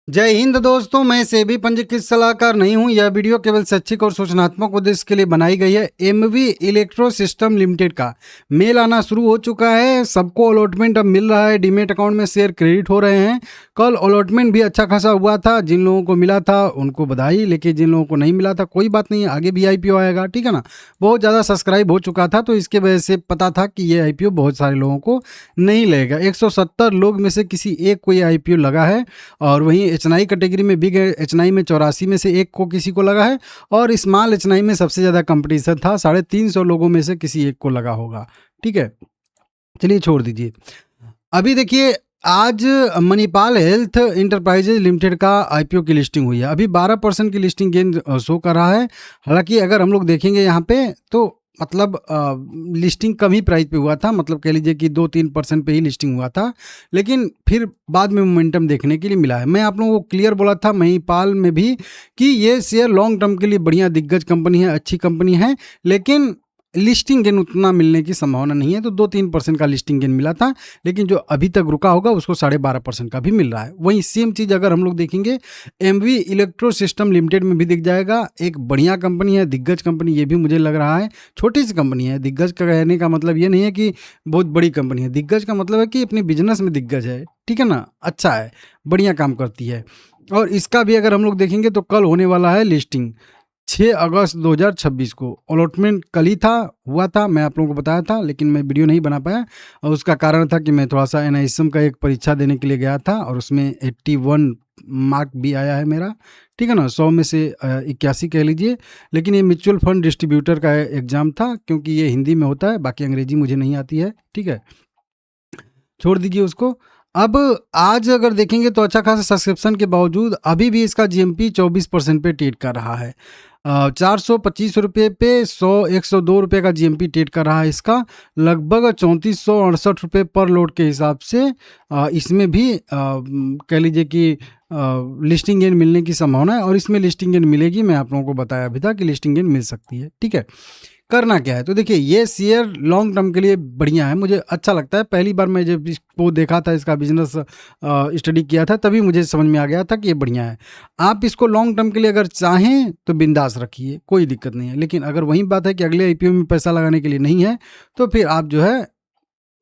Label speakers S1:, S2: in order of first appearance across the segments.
S1: जय हिंद दोस्तों, मैं सेबी पंजीकृत सलाहकार नहीं हूं। यह वीडियो केवल शैक्षिक और सूचनात्मक उद्देश्य के लिए बनाई गई है। एमवी इलेक्ट्रो सिस्टम लिमिटेड का मेल आना शुरू हो चुका है। सबको अलॉटमेंट अब मिल रहा है। डीमेट अकाउंट में शेयर क्रेडिट हो रहे हैं। कल अलॉटमेंट भी अच्छा खासा हुआ था। जिन लोगों को मिला था उनको बधाई, लेकिन जिन लोगों को नहीं मिला था कोई बात नहीं, आगे भी आईपीओ आएगा, ठीक है ना। बहुत ज़्यादा सब्सक्राइब हो चुका था तो इसके वजह से पता था कि ये आईपीओ बहुत सारे लोगों को नहीं लगेगा। 170 लोग में से किसी एक को ये आईपीओ लगा है। और वहीं एचएनआई कैटेगरी में बिग एचएनआई में 84 में से एक को किसी को लगा है। और स्मॉल एचएनआई में सबसे ज़्यादा कंपटीशन था, 350 लोगों में से किसी एक को लगा होगा, ठीक है। चलिए छोड़ दीजिए। अभी देखिए, आज मणिपाल हेल्थ इंटरप्राइजेज लिमिटेड का आईपीओ की लिस्टिंग हुई है। अभी 12% की लिस्टिंग गेन शो कर रहा है। हालांकि अगर हम लोग देखेंगे यहाँ पे तो मतलब लिस्टिंग कम ही प्राइस पे हुआ था, मतलब कह लीजिए कि 2-3% पे ही लिस्टिंग हुआ था, लेकिन फिर बाद में मोमेंटम देखने के लिए मिला है। मैं आप लोगों को क्लियर बोला था मणिपाल में भी कि ये शेयर लॉन्ग टर्म के लिए बढ़िया दिग्गज कंपनी है, अच्छी कंपनी है, लेकिन लिस्टिंग गेन उतना मिलने की संभावना नहीं है। तो 2-3% का लिस्टिंग गेन मिला था, लेकिन जो अभी तक रुका होगा उसको 12.5% का भी मिल रहा है। वहीं सेम चीज़ अगर हम लोग देखेंगे एमवी इलेक्ट्रो सिस्टम लिमिटेड में भी दिख जाएगा। एक बढ़िया कंपनी है, दिग्गज कंपनी, ये भी मुझे लग रहा है। छोटी सी कंपनी है। दिग्गज का कहने का मतलब ये नहीं है कि बहुत बड़ी कंपनी है। दिग्गज का मतलब है कि अपने बिजनेस में दिग्गज है, ठीक है ना, अच्छा है, बढ़िया काम करती है। और इसका भी अगर हम लोग देखेंगे तो कल होने वाला है लिस्टिंग 6 अगस्त 2026 को। अलॉटमेंट कल ही हुआ था, मैं आप लोगों को बताया था, लेकिन मैं वीडियो नहीं बना पाया। और उसका कारण था कि मैं थोड़ा सा एनआईएसएम का एक परीक्षा देने के लिए गया था और उसमें 81 मार्क भी आया है मेरा, ठीक है ना। 100 में से 81 कह लीजिए। लेकिन ये म्यूचुअल फंड डिस्ट्रीब्यूटर का एग्ज़ाम था, क्योंकि ये हिंदी में होता है, बाकी अंग्रेजी मुझे नहीं आती है, ठीक है, छोड़ दीजिए उसको। अब आज अगर देखेंगे तो अच्छा खासा सब्सक्रिप्शन के बावजूद अभी भी इसका जीएमपी 24% पे ट्रेड कर रहा है। 425 रुपये पे 102 रुपये का जीएमपी ट्रेड कर रहा है। इसका लगभग 3468 रुपये पर लोड के हिसाब से इसमें भी कह लीजिए कि लिस्टिंग गेन मिलने की संभावना है। और इसमें लिस्टिंग गेन मिलेगी, मैं आप लोगों को बताया भी था कि लिस्टिंग गेन मिल सकती है, ठीक है। करना क्या है तो देखिए, ये शेयर लॉन्ग टर्म के लिए बढ़िया है, मुझे अच्छा लगता है। पहली बार मैं जब इसको देखा था, इसका बिजनेस स्टडी किया था, तभी मुझे समझ में आ गया था कि ये बढ़िया है। आप इसको लॉन्ग टर्म के लिए अगर चाहें तो बिंदास रखिए, कोई दिक्कत नहीं है। लेकिन अगर वही बात है कि अगले आईपीओ में पैसा लगाने के लिए नहीं है, तो फिर आप जो है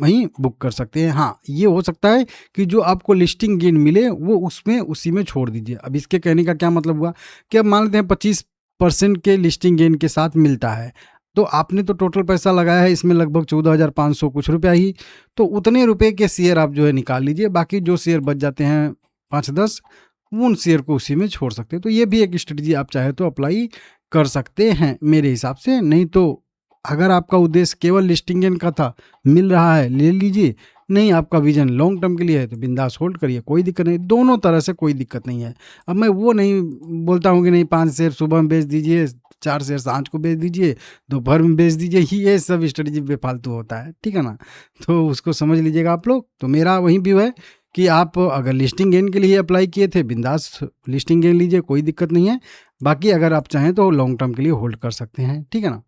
S1: वहीं बुक कर सकते हैं। हाँ, ये हो सकता है कि जो आपको लिस्टिंग गेन मिले वो उसमें उसी में छोड़ दीजिए। अब इसके कहने का क्या मतलब हुआ कि अब मान लेते हैं 25% के लिस्टिंग गेन के साथ मिलता है, तो आपने तो टोटल पैसा लगाया है इसमें लगभग 14,500 कुछ रुपया ही, तो उतने रुपए के शेयर आप जो है निकाल लीजिए। बाकी जो शेयर बच जाते हैं 5-10, उन शेयर को उसी में छोड़ सकते हैं। तो ये भी एक स्ट्रेटजी आप चाहे तो अप्लाई कर सकते हैं मेरे हिसाब से। नहीं तो अगर आपका उद्देश्य केवल लिस्टिंग गेन का था, मिल रहा है ले लीजिए, नहीं आपका विजन लॉन्ग टर्म के लिए है तो बिंदास होल्ड करिए, कोई दिक्कत नहीं। दोनों तरह से कोई दिक्कत नहीं है। अब मैं वो नहीं बोलता हूँ कि नहीं 5 शेयर सुबह में बेच दीजिए, 4 शेयर सांझ को बेच दीजिए, दोपहर में बेच दीजिए, ये सब स्ट्रेटजी बेफालतू होता है, ठीक है ना। तो उसको समझ लीजिएगा आप लोग। तो मेरा वही व्यू है कि आप अगर लिस्टिंग गेन के लिए अप्लाई किए थे, बिंदास लिस्टिंग गेन लीजिए, कोई दिक्कत नहीं है। बाकी अगर आप चाहें तो लॉन्ग टर्म के लिए होल्ड कर सकते हैं, ठीक है ना।